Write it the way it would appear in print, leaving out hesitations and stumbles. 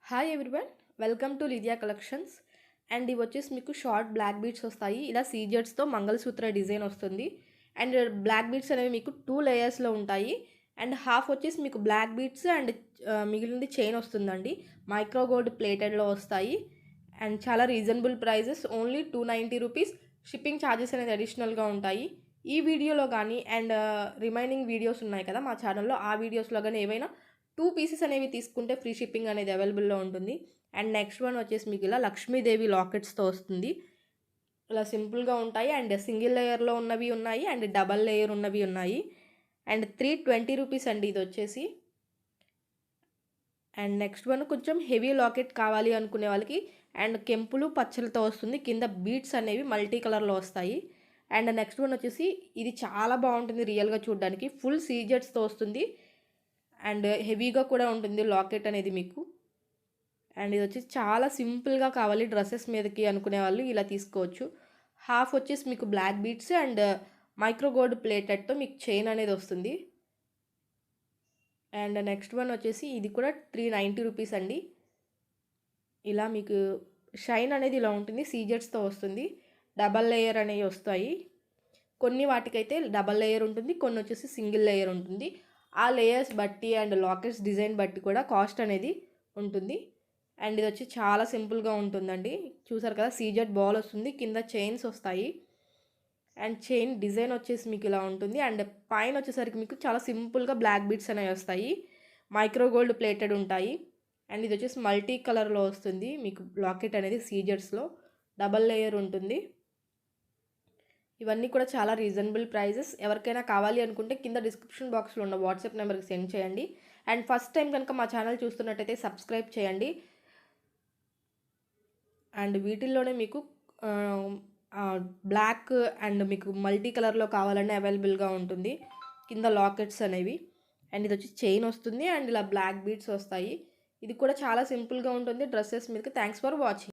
Hi everyone, welcome to Lydia collections. And ఇవి వచ్చేసి మీకు షార్ట్ బ్లాక్ బీడ్స్ వస్తాయి. ఇలా సీజెడ్స్తో మంగళసూత్ర డిజైన్ వస్తుంది. అండ్ బ్లాక్ బీడ్స్ అనేవి మీకు 2 లేయర్స్లో ఉంటాయి. అండ్ హాఫ్ వచ్చేసి మీకు బ్లాక్ బీడ్స్ అండ్ మిగిలింది చైన్ వస్తుందండి. మైక్రో గోల్డ్ ప్లేటెడ్లో వస్తాయి. అండ్ చాలా reasonable prices, only 290 rupees. Shipping charges అనేది అడిషనల్గా ఉంటాయి. ఈ వీడియోలో కానీ అండ్ రిమైనింగ్ వీడియోస్ ఉన్నాయి కదా మా ఛానల్లో, ఆ వీడియోస్లో కానీ ఏవైనా 2 పీసెస్ అనేవి తీసుకుంటే ఫ్రీ షిప్పింగ్ అనేది అవైలబుల్లో ఉంటుంది. అండ్ నెక్స్ట్ వన్ వచ్చేసి మీకు ఇలా లక్ష్మీదేవి లాకెట్స్తో వస్తుంది. ఇలా సింపుల్గా ఉంటాయి. అండ్ సింగిల్ లేయర్లో ఉన్నవి ఉన్నాయి అండ్ డబల్ లేయర్ ఉన్నవి ఉన్నాయి. అండ్ 320 రూపీస్ అండి ఇది వచ్చేసి. అండ్ నెక్స్ట్ వన్ కొంచెం హెవీ లాకెట్ కావాలి అనుకునే వాళ్ళకి అండ్ కెంపులు పచ్చలతో వస్తుంది. కింద బీడ్స్ అనేవి మల్టీ కలర్లో వస్తాయి. అండ్ నెక్స్ట్ వన్ వచ్చేసి ఇది చాలా బాగుంటుంది రియల్గా చూడడానికి. ఫుల్ సీజెట్స్తో వస్తుంది అండ్ హెవీగా కూడా ఉంటుంది లాకెట్ అనేది మీకు. అండ్ ఇది వచ్చేసి చాలా సింపుల్గా కావాలి డ్రెస్సెస్ మీదకి అనుకునే వాళ్ళు ఇలా తీసుకోవచ్చు. హాఫ్ వచ్చేసి మీకు black beads and micro gold ప్లేటెడ్తో మీకు చైన్ అనేది వస్తుంది. అండ్ నెక్స్ట్ వన్ వచ్చేసి ఇది కూడా 390 రూపీస్ అండి. ఇలా మీకు షైన్ అనేది ఇలా ఉంటుంది, సీజెట్స్తో వస్తుంది. డబల్ లేయర్ అనేవి వస్తాయి. కొన్ని వాటికైతే డబల్ లేయర్ ఉంటుంది, కొన్ని వచ్చేసి సింగిల్ లేయర్ ఉంటుంది. ఆ లేయర్స్ బట్టి అండ్ లాకెట్స్ డిజైన్ బట్టి కూడా కాస్ట్ అనేది ఉంటుంది. అండ్ ఇది వచ్చి చాలా సింపుల్గా ఉంటుందండి. చూసారు కదా, సీజెడ్ బాల్ వస్తుంది, కింద చైన్స్ వస్తాయి. అండ్ చైన్ డిజైన్ వచ్చేసి మీకు ఇలా ఉంటుంది. అండ్ పైన వచ్చేసరికి మీకు చాలా సింపుల్గా బ్లాక్ బీడ్స్ అనేవి వస్తాయి. మైక్రో గోల్డ్ ప్లేటెడ్ ఉంటాయి. అండ్ ఇది వచ్చేసి మల్టీ కలర్లో వస్తుంది మీకు లాకెట్ అనేది. సీజెడ్స్లో డబల్ లేయర్ ఉంటుంది. ఇవన్నీ కూడా చాలా రీజనబుల్ ప్రైజెస్. ఎవరికైనా కావాలి అనుకుంటే కింద డిస్క్రిప్షన్ బాక్స్లో ఉన్న వాట్సాప్ నెంబర్కి సెండ్ చేయండి. అండ్ ఫస్ట్ టైం కనుక మా ఛానల్ చూస్తున్నట్టయితే సబ్స్క్రైబ్ చేయండి. అండ్ వీటిల్లోనే మీకు బ్లాక్ అండ్ మీకు మల్టీ కలర్లో కావాలనే అవైలబుల్గా ఉంటుంది కింద లాకెట్స్ అనేవి. అండ్ ఇది వచ్చి చైన్ వస్తుంది అండ్ ఇలా బ్లాక్ బీడ్స్ వస్తాయి. ఇది కూడా చాలా సింపుల్గా ఉంటుంది డ్రెస్సెస్ మీదకి. Thanks for watching.